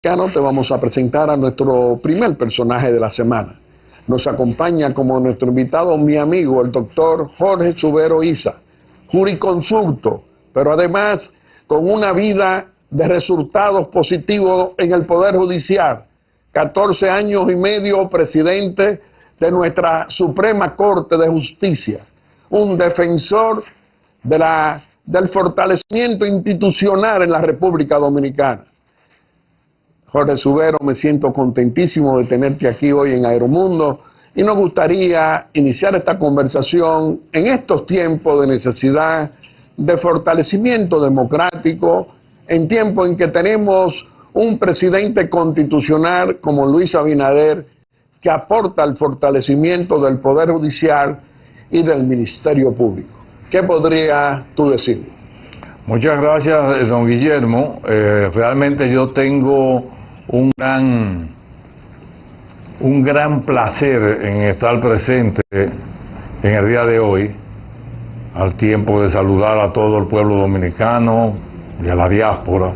Te vamos a presentar a nuestro primer personaje de la semana. Nos acompaña como nuestro invitado mi amigo, el doctor Jorge Subero Isa, jurisconsulto, pero además con una vida de resultados positivos en el Poder Judicial. 14 años y medio presidente de nuestra Suprema Corte de Justicia, un defensor del fortalecimiento institucional en la República Dominicana. Jorge Subero, me siento contentísimo de tenerte aquí hoy en Aeromundo y nos gustaría iniciar esta conversación en estos tiempos de necesidad de fortalecimiento democrático, en tiempo en que tenemos un presidente constitucional como Luis Abinader que aporta al fortalecimiento del Poder Judicial y del Ministerio Público. ¿Qué podrías tú decir? Muchas gracias, don Guillermo. Realmente yo tengo un gran placer en estar presente en el día de hoy, al tiempo de saludar a todo el pueblo dominicano y a la diáspora,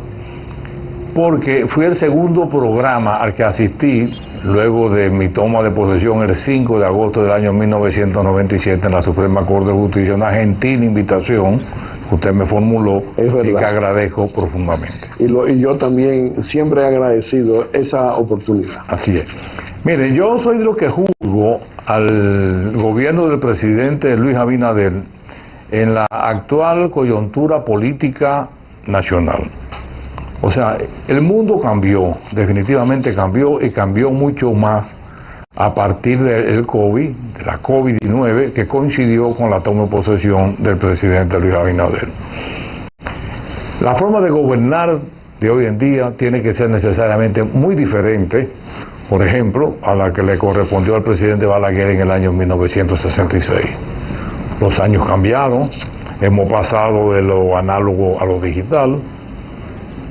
porque fui el segundo programa al que asistí luego de mi toma de posesión el 5 de agosto del año 1997 en la Suprema Corte de Justicia, una gentil invitación que usted me formuló y que agradezco profundamente. Y yo también siempre he agradecido esa oportunidad. Así es. Mire, yo soy de los que juzgo al gobierno del presidente Luis Abinader en la actual coyuntura política nacional. O sea, el mundo cambió, definitivamente cambió y cambió mucho más a partir del COVID, de la COVID-19, que coincidió con la toma de posesión del presidente Luis Abinader. La forma de gobernar de hoy en día tiene que ser necesariamente muy diferente, por ejemplo, a la que le correspondió al presidente Balaguer en el año 1966. Los años cambiaron, hemos pasado de lo análogo a lo digital.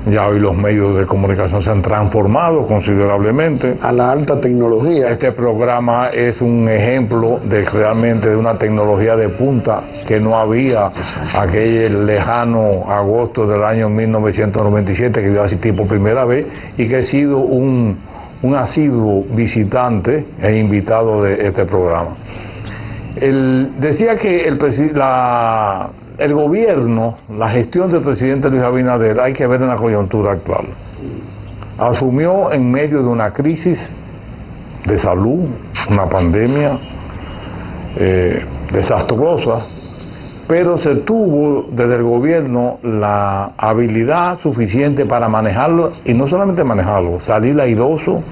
Ya hoy los medios de comunicación se han transformado considerablemente. A la alta tecnología. Este programa es un ejemplo de realmente de una tecnología de punta que no había aquel lejano agosto del año 1997 que yo asistí por primera vez y que he sido un asiduo visitante e invitado de este programa. Decía que el gobierno, la gestión del presidente Luis Abinader, hay que ver en la coyuntura actual. Asumió en medio de una crisis de salud, una pandemia desastrosa, pero se tuvo desde el gobierno la habilidad suficiente para manejarlo, y no solamente manejarlo, salir airoso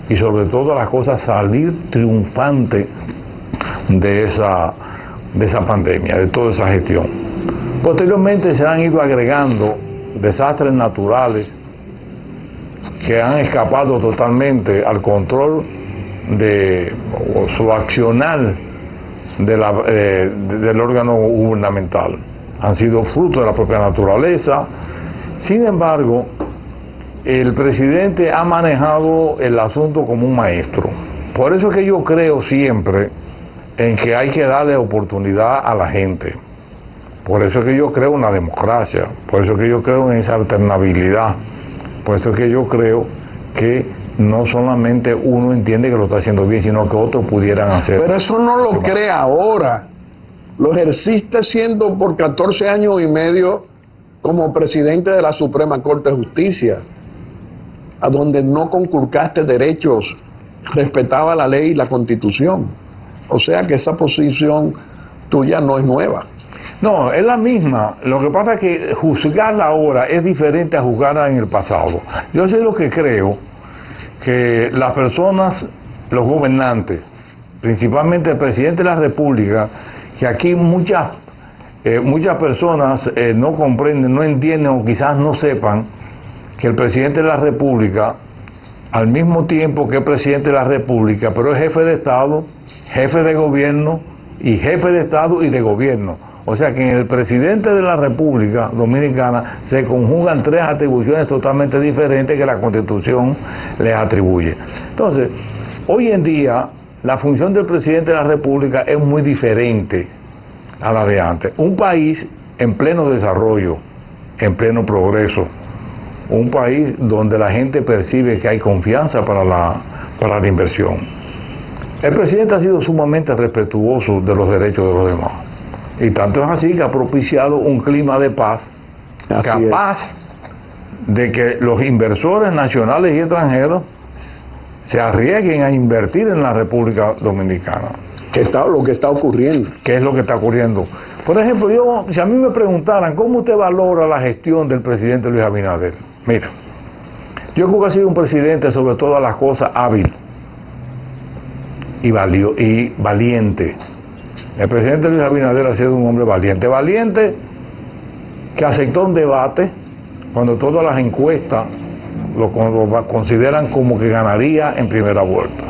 y sobre todo las cosas salir triunfante de esa pandemia, de toda esa gestión. Posteriormente se han ido agregando desastres naturales que han escapado totalmente al control de su accionar del órgano gubernamental. Han sido fruto de la propia naturaleza. Sin embargo, el presidente ha manejado el asunto como un maestro. Por eso es que yo creo siempre en que hay que darle oportunidad a la gente. Por eso es que yo creo en la democracia, por eso es que yo creo en esa alternabilidad, por eso es que yo creo que no solamente uno entiende que lo está haciendo bien, sino que otros pudieran hacer. Pero eso no lo cree ahora. Lo ejerciste siendo por 14 años y medio como presidente de la Suprema Corte de Justicia, a donde no conculcaste derechos, respetaba la ley y la Constitución. O sea que esa posición tuya no es nueva. No, es la misma. Lo que pasa es que juzgarla ahora es diferente a juzgarla en el pasado. Yo sé lo que creo, que las personas, los gobernantes, principalmente el presidente de la República, que aquí muchas personas no comprenden, no entienden o quizás no sepan que el presidente de la República, al mismo tiempo que es presidente de la República, pero es jefe de Estado, jefe de gobierno y jefe de Estado y de gobierno. O sea que en el presidente de la República Dominicana se conjugan tres atribuciones totalmente diferentes que la Constitución les atribuye. Entonces, hoy en día la función del presidente de la República es muy diferente a la de antes. Un país en pleno desarrollo, en pleno progreso, un país donde la gente percibe que hay confianza para la inversión. El presidente ha sido sumamente respetuoso de los derechos de los demás. Y tanto es así que ha propiciado un clima de paz capaz de que los inversores nacionales y extranjeros se arriesguen a invertir en la República Dominicana. Lo que está ocurriendo. ¿Qué es lo que está ocurriendo? Por ejemplo, si a mí me preguntaran cómo usted valora la gestión del presidente Luis Abinader, mira, yo creo que ha sido un presidente sobre todas las cosas hábil y valiente. El presidente Luis Abinader ha sido un hombre valiente que aceptó un debate cuando todas las encuestas lo consideran como que ganaría en primera vuelta.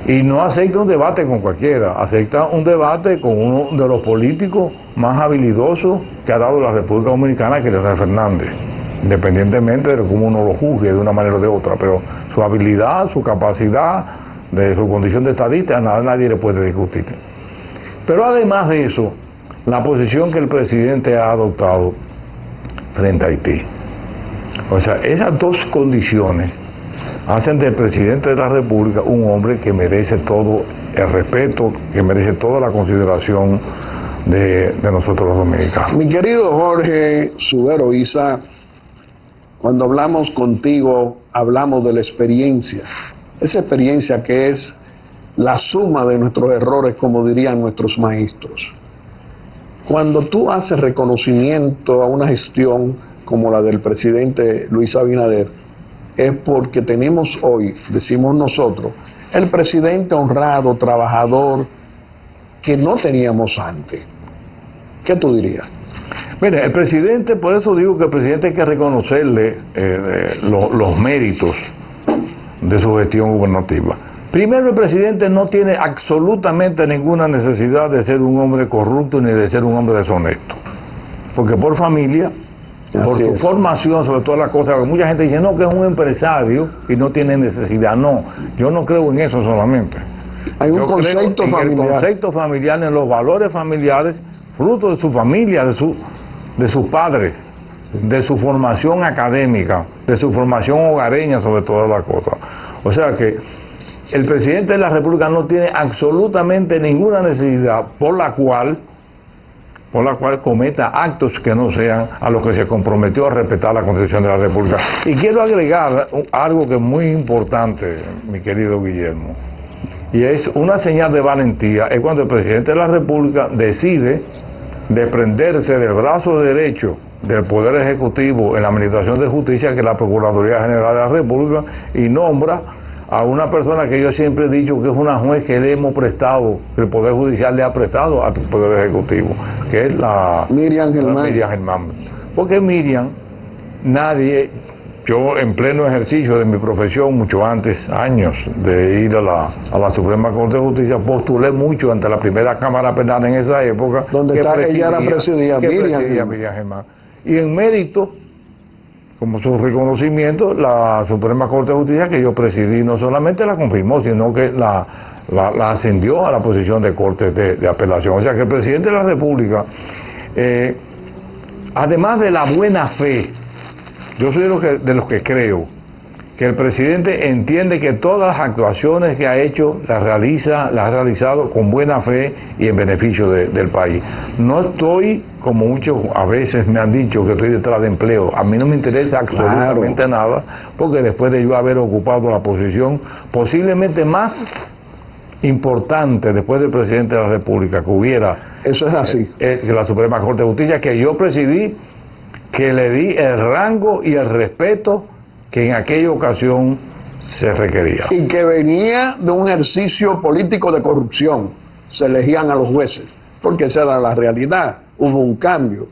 Y no acepta un debate con cualquiera, acepta un debate con uno de los políticos más habilidosos que ha dado la República Dominicana, que es Leonel Fernández, independientemente de cómo uno lo juzgue de una manera o de otra, pero su habilidad, su capacidad, de su condición de estadista, nadie le puede discutir. Pero además de eso, la posición que el presidente ha adoptado frente a Haití. O sea, esas dos condiciones hacen del presidente de la República un hombre que merece todo el respeto, que merece toda la consideración de nosotros los dominicanos. Mi querido Jorge Subero Isa, cuando hablamos contigo, hablamos de la experiencia. Esa experiencia que es la suma de nuestros errores, como dirían nuestros maestros. Cuando tú haces reconocimiento a una gestión como la del presidente Luis Abinader, es porque tenemos hoy, decimos nosotros, el presidente honrado, trabajador, que no teníamos antes. ¿Qué tú dirías? Mire, el presidente, por eso digo que el presidente hay que reconocerle los méritos de su gestión gubernativa. Primero, el presidente no tiene absolutamente ninguna necesidad de ser un hombre corrupto ni de ser un hombre deshonesto. Porque por familia, por su formación, sobre todas las cosas, porque mucha gente dice, no, que es un empresario y no tiene necesidad. No, yo no creo en eso solamente. Hay un concepto familiar. El concepto familiar, en los valores familiares, fruto de su familia, de sus padres, de su formación académica, de su formación hogareña, sobre todas las cosas. O sea que el presidente de la República no tiene absolutamente ninguna necesidad por la cual cometa actos que no sean a los que se comprometió a respetar la Constitución de la República. Y quiero agregar algo que es muy importante, mi querido Guillermo, y es una señal de valentía, es cuando el presidente de la República decide desprenderse del brazo derecho del Poder Ejecutivo en la Administración de Justicia, que es la Procuraduría General de la República, y nombra a una persona que yo siempre he dicho que es una juez que le hemos prestado, que el Poder Judicial le ha prestado al Poder Ejecutivo, que es la Miriam Germán. Porque Miriam, yo en pleno ejercicio de mi profesión, mucho antes, años de ir a la Suprema Corte de Justicia, postulé mucho ante la primera Cámara Penal en esa época. Donde ella era presidida, Miriam Germán. Y en mérito, como su reconocimiento, la Suprema Corte de Justicia que yo presidí no solamente la confirmó, sino que la ascendió a la posición de Corte de Apelación. O sea que el presidente de la República, además de la buena fe, yo soy de los que creo que el presidente entiende que todas las actuaciones que ha hecho las ha realizado con buena fe y en beneficio del país. No estoy, como muchos a veces me han dicho, que estoy detrás de empleo. A mí no me interesa absolutamente nada, porque después de yo haber ocupado la posición posiblemente más importante después del presidente de la República que hubiera, eso es así, que la Suprema Corte de Justicia, que yo presidí, que le di el rango y el respeto que en aquella ocasión se requería. Y que venía de un ejercicio político de corrupción. Se elegían a los jueces, porque esa era la realidad. Hubo un cambio,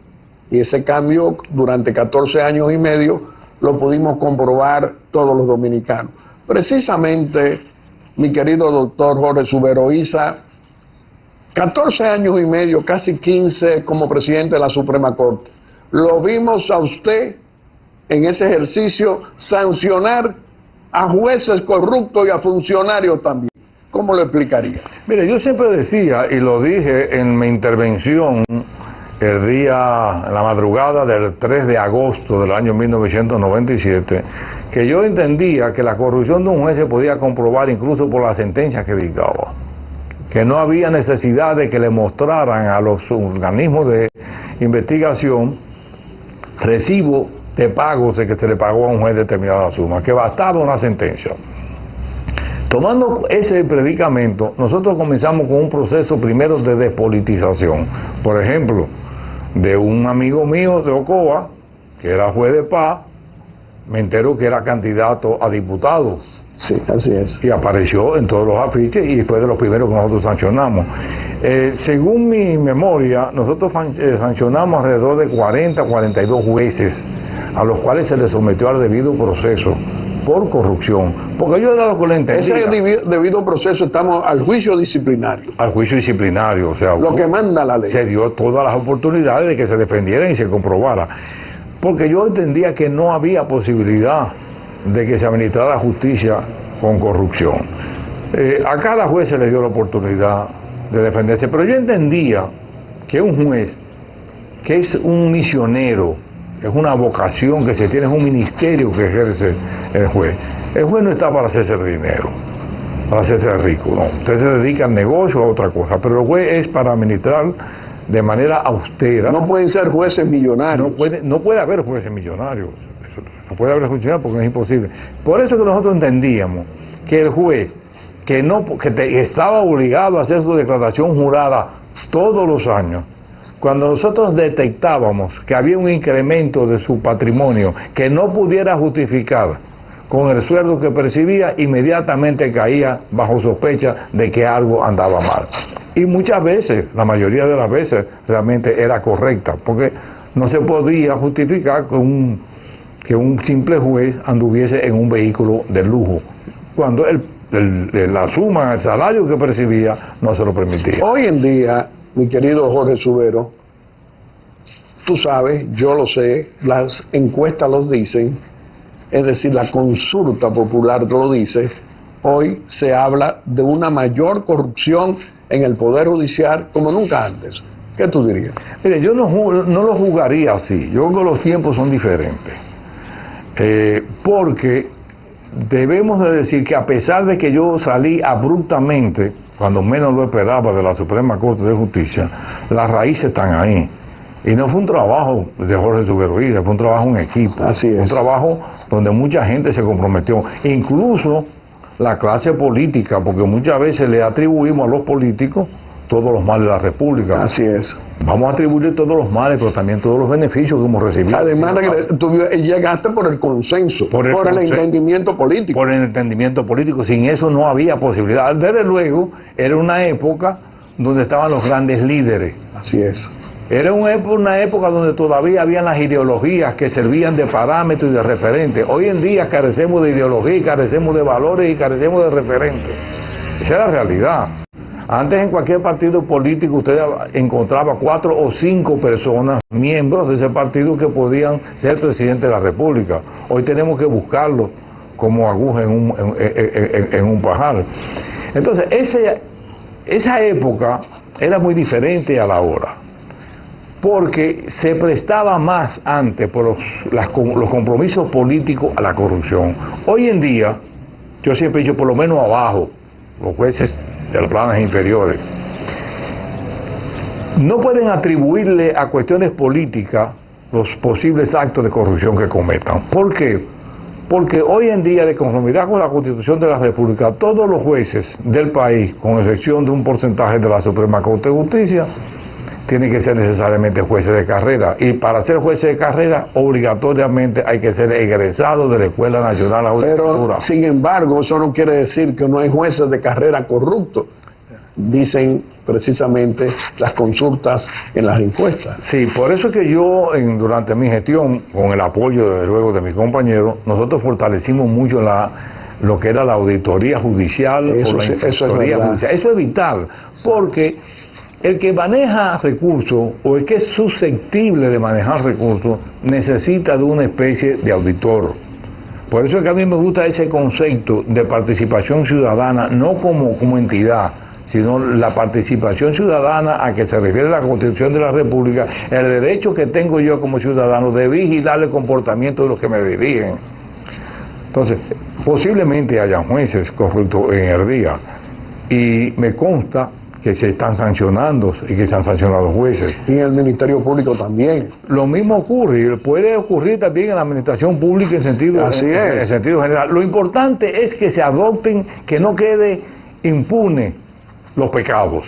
y ese cambio durante 14 años y medio lo pudimos comprobar todos los dominicanos. Precisamente, mi querido doctor Jorge Subero Isa, 14 años y medio, casi 15 como presidente de la Suprema Corte. Lo vimos a usted en ese ejercicio sancionar a jueces corruptos y a funcionarios también. ¿Cómo lo explicaría? Mire, yo siempre decía, y lo dije en mi intervención en la madrugada del 3 de agosto del año 1997, que yo entendía que la corrupción de un juez se podía comprobar incluso por las sentencias que dictaba, que no había necesidad de que le mostraran a los organismos de investigación recibo de pagos de que se le pagó a un juez determinada suma, que bastaba una sentencia. Tomando ese predicamento, nosotros comenzamos con un proceso primero de despolitización. Por ejemplo, de un amigo mío de Ocoa, que era juez de paz, me entero que era candidato a diputado. Sí, así es. Y apareció en todos los afiches y fue de los primeros que nosotros sancionamos. Según mi memoria, nosotros sancionamos alrededor de 42 jueces a los cuales se les sometió al debido proceso por corrupción. Porque yo era lo que le entendía. Ese debido proceso estamos al juicio disciplinario. Al juicio disciplinario, o sea, lo que manda la ley. Se dio todas las oportunidades de que se defendieran y se comprobara. Porque yo entendía que no había posibilidad de que se administrara justicia con corrupción. A cada juez se le dio la oportunidad de defenderse, pero yo entendía que un juez, que es un misionero, es una vocación que se tiene, es un ministerio que ejerce el juez no está para hacerse dinero, para hacerse rico, no. Usted se dedica al negocio o a otra cosa, pero el juez es para administrar de manera austera. No pueden ser jueces millonarios. No puede haber jueces millonarios. No puede haber jueces porque es imposible. Por eso que nosotros entendíamos que el juez que estaba obligado a hacer su declaración jurada todos los años, cuando nosotros detectábamos que había un incremento de su patrimonio que no pudiera justificar con el sueldo que percibía, inmediatamente caía bajo sospecha de que algo andaba mal. Y muchas veces, la mayoría de las veces, realmente era correcta, porque no se podía justificar que un simple juez anduviese en un vehículo de lujo, cuando la suma, el salario que percibía, no se lo permitía. Hoy en día, mi querido Jorge Subero, tú sabes, yo lo sé, las encuestas lo dicen, es decir, la consulta popular lo dice, hoy se habla de una mayor corrupción en el Poder Judicial como nunca antes. ¿Qué tú dirías? Mire, yo no lo juzgaría así. Yo creo que los tiempos son diferentes. Porque debemos de decir que a pesar de que yo salí abruptamente, cuando menos lo esperaba, de la Suprema Corte de Justicia, las raíces están ahí. Y no fue un trabajo de Jorge Subero Isa, fue un trabajo en equipo. Así es. Un trabajo donde mucha gente se comprometió, incluso la clase política, porque muchas veces le atribuimos a los políticos todos los males de la República. Así es. Vamos a atribuirle todos los males, pero también todos los beneficios que hemos recibido. Además, tú llegaste por el consenso, por el entendimiento político. Por el entendimiento político. Sin eso no había posibilidad. Desde luego, era una época donde estaban los grandes líderes. Así es. Era una época donde todavía habían las ideologías que servían de parámetro y de referente. Hoy en día carecemos de ideología, carecemos de valores y carecemos de referentes. Esa es la realidad. Antes en cualquier partido político usted encontraba 4 o 5 personas, miembros de ese partido, que podían ser presidente de la República. Hoy tenemos que buscarlo como aguja en un pajar. Entonces, esa época era muy diferente a la hora, porque se prestaba más antes por los compromisos políticos a la corrupción. Hoy en día, yo siempre he dicho, por lo menos abajo, los jueces de los planes inferiores, no pueden atribuirle a cuestiones políticas los posibles actos de corrupción que cometan. ¿Por qué? Porque hoy en día, de conformidad con la Constitución de la República, todos los jueces del país, con excepción de un porcentaje de la Suprema Corte de Justicia, tienen que ser necesariamente jueces de carrera. Y para ser jueces de carrera, obligatoriamente hay que ser egresado de la Escuela Nacional de Judicatura. Pero, sin embargo, eso no quiere decir que no hay jueces de carrera corruptos. Dicen precisamente las consultas en las encuestas. Sí, por eso es que yo, durante mi gestión, con el apoyo, desde luego, de mis compañeros, nosotros fortalecimos mucho lo que era la auditoría judicial. Eso es vital, porque el que maneja recursos o el que es susceptible de manejar recursos necesita de una especie de auditor. Por eso es que a mí me gusta ese concepto de participación ciudadana, no como entidad, sino la participación ciudadana a que se refiere la Constitución de la República, el derecho que tengo yo como ciudadano de vigilar el comportamiento de los que me dirigen. Entonces, posiblemente haya jueces corruptos en el día, y me consta que se están sancionando y que se han sancionado jueces. Y en el Ministerio Público también. Lo mismo puede ocurrir también en la administración pública en sentido general. Lo importante es que se adopten, que no quede impune los pecados,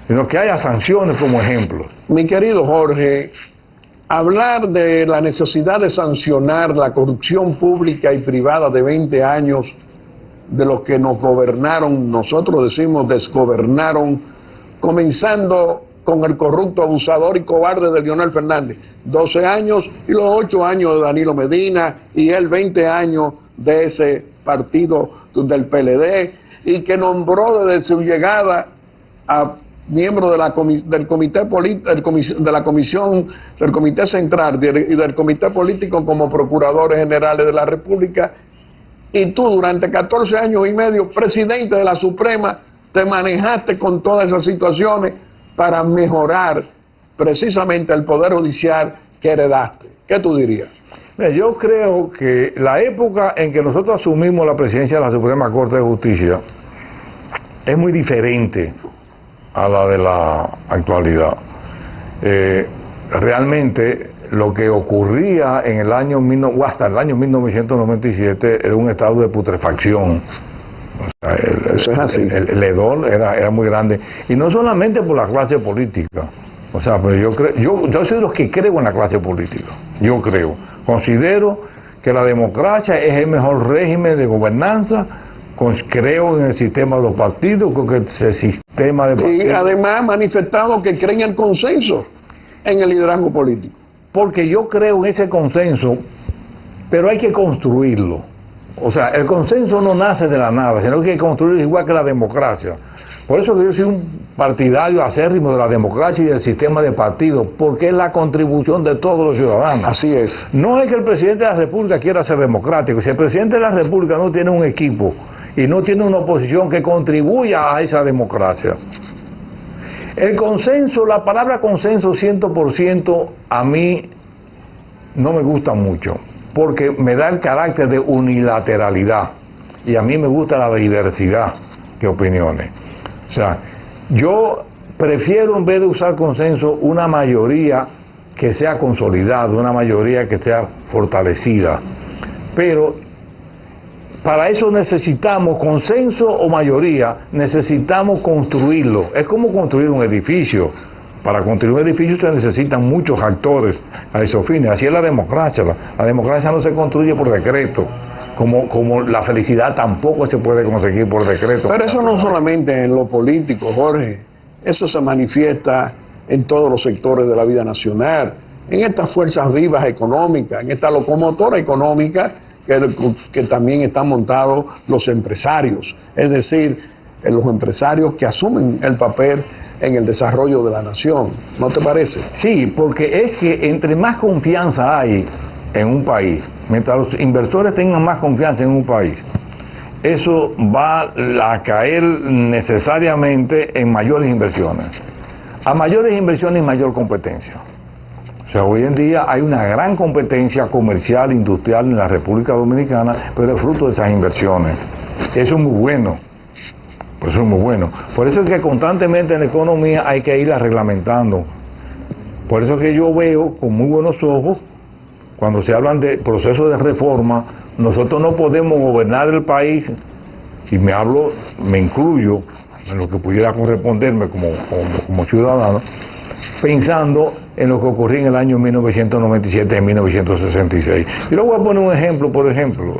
sino que haya sanciones como ejemplos. Mi querido Jorge, hablar de la necesidad de sancionar la corrupción pública y privada de 20 años de los que nos gobernaron, nosotros decimos desgobernaron, comenzando con el corrupto, abusador y cobarde de Leonel Fernández, 12 años, y los 8 años de Danilo Medina, y él 20 años de ese partido del PLD, y que nombró desde su llegada a miembro de del Comité Central y del Comité Político como procuradores generales de la República. Y tú durante 14 años y medio, presidente de la Suprema, te manejaste con todas esas situaciones para mejorar precisamente el Poder Judicial que heredaste. ¿Qué tú dirías? Yo creo que la época en que nosotros asumimos la presidencia de la Suprema Corte de Justicia es muy diferente a la de la actualidad. Realmente lo que ocurría en el año hasta el año 1997 era un estado de putrefacción. O sea, eso es así. El hedor era muy grande, y no solamente por la clase política. O sea, pero yo soy de los que creo en la clase política. Yo considero que la democracia es el mejor régimen de gobernanza. Creo en el sistema de los partidos, creo que ese sistema de partidos. Y además manifestado que creen en el consenso en el liderazgo político. Porque yo creo en ese consenso, pero hay que construirlo. O sea, el consenso no nace de la nada, sino que hay que construirlo igual que la democracia. Por eso que yo soy un partidario acérrimo de la democracia y del sistema de partidos, porque es la contribución de todos los ciudadanos. Así es. No es que el presidente de la República quiera ser democrático. Si el presidente de la República no tiene un equipo y no tiene una oposición que contribuya a esa democracia. El consenso, la palabra consenso 100% a mí no me gusta mucho, porque me da el carácter de unilateralidad, y a mí me gusta la diversidad de opiniones. O sea, yo prefiero, en vez de usar consenso, una mayoría que sea consolidada, una mayoría que sea fortalecida. Pero para eso necesitamos consenso o mayoría, necesitamos construirlo. Es como construir un edificio. Para construir un edificio se necesitan muchos actores a esos fines. Así es la democracia. La democracia no se construye por decreto, como la felicidad tampoco se puede conseguir por decreto. Pero eso no solamente en lo político, Jorge. Eso se manifiesta en todos los sectores de la vida nacional, en estas fuerzas vivas económicas, en esta locomotora económica que también están montados los empresarios, es decir, los empresarios que asumen el papel en el desarrollo de la nación. ¿No te parece? Sí, porque es que entre más confianza hay en un país, mientras los inversores tengan más confianza en un país, eso va a caer necesariamente en mayores inversiones. A mayores inversiones y mayor competencia. O sea, hoy en día hay una gran competencia comercial, industrial en la República Dominicana, pero es fruto de esas inversiones. Eso es muy bueno. Eso es muy bueno. Por eso es que constantemente en la economía hay que irla reglamentando. Por eso es que yo veo con muy buenos ojos, cuando se hablan de procesos de reforma, nosotros no podemos gobernar el país, y me incluyo en lo que pudiera corresponderme como ciudadano, pensando en lo que ocurrió en el año 1997 y 1966. Yo le voy a poner un ejemplo, por ejemplo,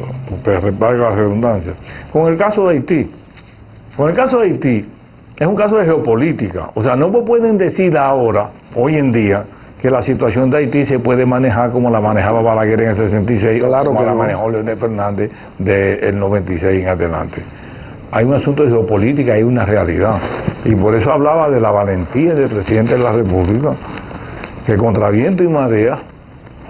para reparar la redundancia, con el caso de Haití. Con el caso de Haití, es un caso de geopolítica. O sea, no pueden decir ahora, hoy en día, que la situación de Haití se puede manejar como la manejaba Balaguer en el 66, claro, o como que la no manejó Leonel Fernández del 96 en adelante. Hay un asunto de geopolítica, hay una realidad. Y por eso hablaba de la valentía del presidente de la República, que contra viento y marea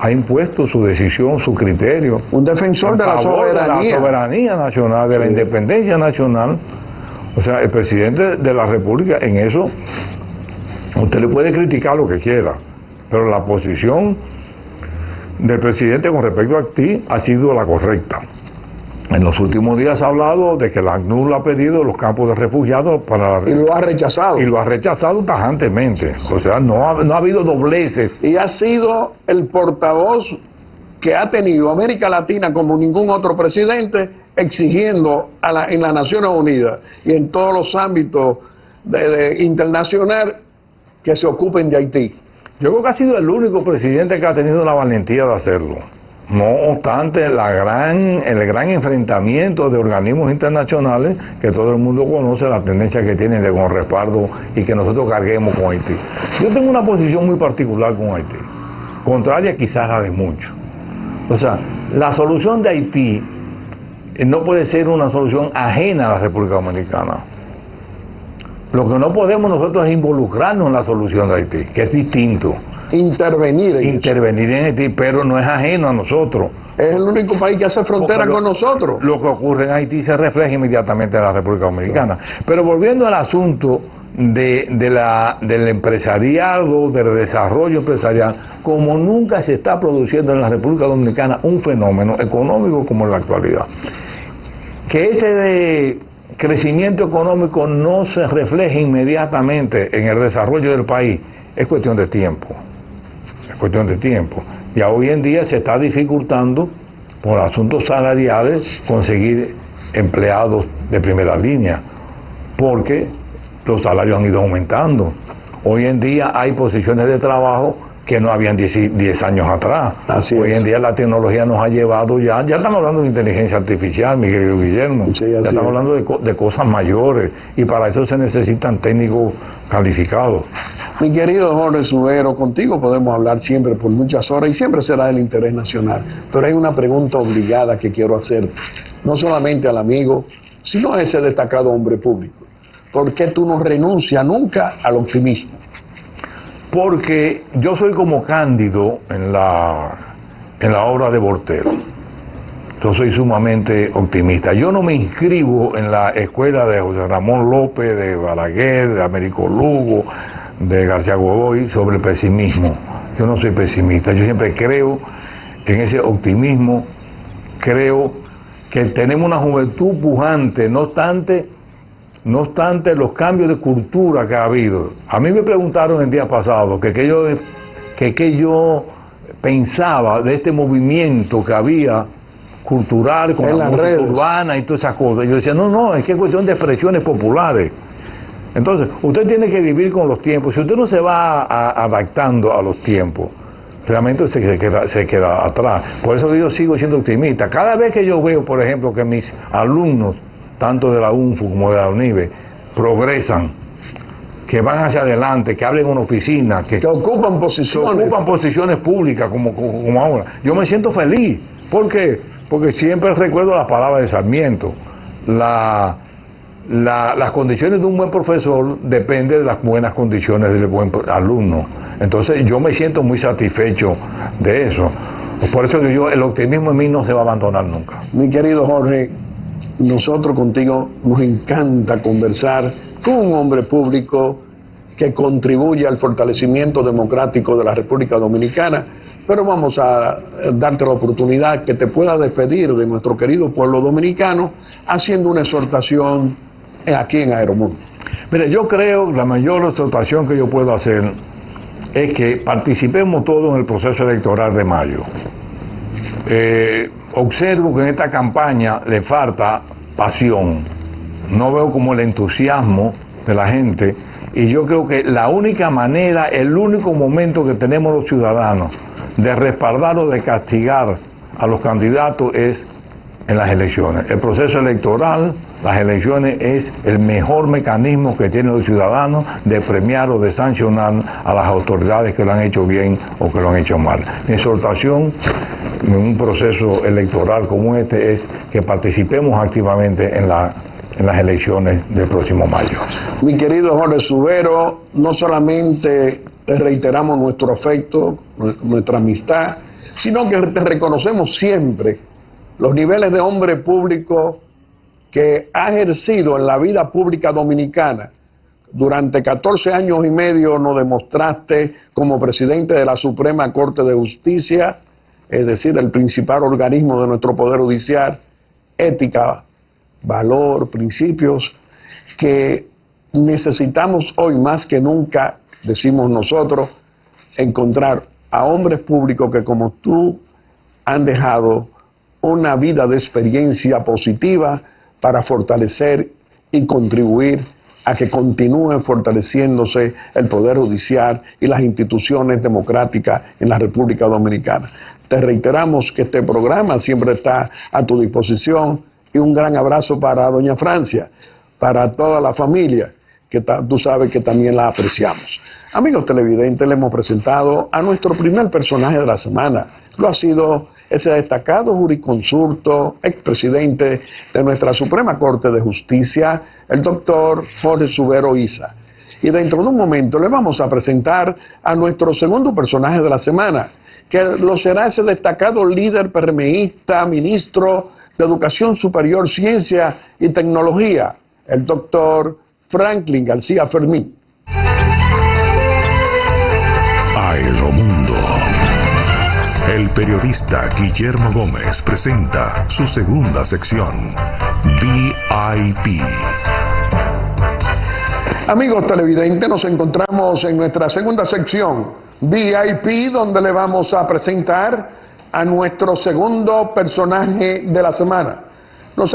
ha impuesto su decisión, su criterio. Un defensor de la soberanía. De la soberanía nacional, de la independencia nacional. O sea, el presidente de la República, en eso, usted le puede criticar lo que quiera, pero la posición del presidente con respecto a Haití ha sido la correcta. En los últimos días ha hablado de que la ACNUR ha pedido los campos de refugiados para... Y lo ha rechazado. Y lo ha rechazado tajantemente. O sea, no ha habido dobleces. Y ha sido el portavoz que ha tenido América Latina como ningún otro presidente, exigiendo en las Naciones Unidas y en todos los ámbitos internacional que se ocupen de Haití. Yo creo que ha sido el único presidente que ha tenido la valentía de hacerlo. No obstante, el gran enfrentamiento de organismos internacionales, que todo el mundo conoce la tendencia que tienen de con respaldo y que nosotros carguemos con Haití. Yo tengo una posición muy particular con Haití, contraria quizás a de muchos. O sea, la solución de Haití no puede ser una solución ajena a la República Dominicana. Lo que no podemos nosotros es involucrarnos en la solución de Haití, que es distinto. Intervenir en Haití, pero no es ajeno a nosotros. Es el único país que hace frontera con nosotros. Lo que ocurre en Haití se refleja inmediatamente en la República Dominicana. Claro. Pero volviendo al asunto del empresariado, del desarrollo empresarial, como nunca se está produciendo en la República Dominicana un fenómeno económico como en la actualidad. Que ese de crecimiento económico no se refleje inmediatamente en el desarrollo del país es cuestión de tiempo. Cuestión de tiempo. Ya hoy en día se está dificultando por asuntos salariales conseguir empleados de primera línea, porque los salarios han ido aumentando. Hoy en día hay posiciones de trabajo que no habían 10 años atrás. Hoy en día la tecnología nos ha llevado ya estamos hablando de inteligencia artificial, mi querido Guillermo, ya estamos hablando de cosas mayores, y para eso se necesitan técnicos calificados. Mi querido Jorge Subero, contigo podemos hablar siempre por muchas horas y siempre será del interés nacional. Pero hay una pregunta obligada que quiero hacer, no solamente al amigo, sino a ese destacado hombre público. ¿Por qué tú no renuncias nunca al optimismo? Porque yo soy como Cándido en la obra de Voltaire. Yo soy sumamente optimista. Yo no me inscribo en la escuela de José Ramón López, de Balaguer, de Américo Lugo, de García Godoy sobre el pesimismo. Yo no soy pesimista, yo siempre creo en ese optimismo, creo que tenemos una juventud pujante, no obstante los cambios de cultura que ha habido. A mí me preguntaron el día pasado que yo pensaba de este movimiento que había cultural con la música urbana y todas esas cosas. Yo decía, no, es que es cuestión de expresiones populares. Entonces, usted tiene que vivir con los tiempos. Si usted no se va adaptando a los tiempos, realmente se queda atrás. Por eso yo sigo siendo optimista. Cada vez que yo veo, por ejemplo, que mis alumnos, tanto de la UNFU como de la UNIBE, progresan, que van hacia adelante, que abren una oficina, que ocupan posiciones públicas como ahora, yo me siento feliz. ¿Por qué? Porque siempre recuerdo la palabra de Sarmiento. Las condiciones de un buen profesor dependen de las buenas condiciones del buen alumno. Entonces yo me siento muy satisfecho de eso. Por eso que el optimismo en mí no se va a abandonar nunca. Mi querido Jorge, nosotros contigo nos encanta conversar con un hombre público que contribuye al fortalecimiento democrático de la República Dominicana, pero vamos a darte la oportunidad que te pueda despedir de nuestro querido pueblo dominicano haciendo una exhortación aquí en Aeromundo. Mire, yo creo que la mayor exhortación que yo puedo hacer es que participemos todos en el proceso electoral de mayo. Observo que en esta campaña le falta pasión. No veo como el entusiasmo de la gente, y yo creo que la única manera, el único momento que tenemos los ciudadanos de respaldar o de castigar a los candidatos es en las elecciones. El proceso electoral, las elecciones, es el mejor mecanismo que tienen los ciudadanos de premiar o de sancionar a las autoridades que lo han hecho bien o que lo han hecho mal. Mi exhortación en un proceso electoral como este es que participemos activamente en las elecciones del próximo mayo. Mi querido Jorge Subero, no solamente te reiteramos nuestro afecto, nuestra amistad, sino que te reconocemos siempre los niveles de hombre público que ha ejercido en la vida pública dominicana. Durante 14 años y medio nos demostraste como presidente de la Suprema Corte de Justicia, es decir, el principal organismo de nuestro Poder Judicial, ética, valor, principios que necesitamos hoy más que nunca, decimos nosotros, encontrar a hombres públicos que como tú han dejado una vida de experiencia positiva para fortalecer y contribuir a que continúe fortaleciéndose el Poder Judicial y las instituciones democráticas en la República Dominicana. Te reiteramos que este programa siempre está a tu disposición y un gran abrazo para doña Francia, para toda la familia, que tú sabes que también la apreciamos. Amigos televidentes, le hemos presentado a nuestro primer personaje de la semana. Lo ha sido ese destacado jurisconsulto, expresidente de nuestra Suprema Corte de Justicia, el doctor Jorge Subero Isa. Y dentro de un momento le vamos a presentar a nuestro segundo personaje de la semana, que lo será ese destacado líder PRMista, ministro de Educación Superior, Ciencia y Tecnología, el doctor Franklin García Fermín. Aeromundo. El periodista Guillermo Gómez presenta su segunda sección, VIP. Amigos televidentes, nos encontramos en nuestra segunda sección, VIP, donde le vamos a presentar a nuestro segundo personaje de la semana. Nos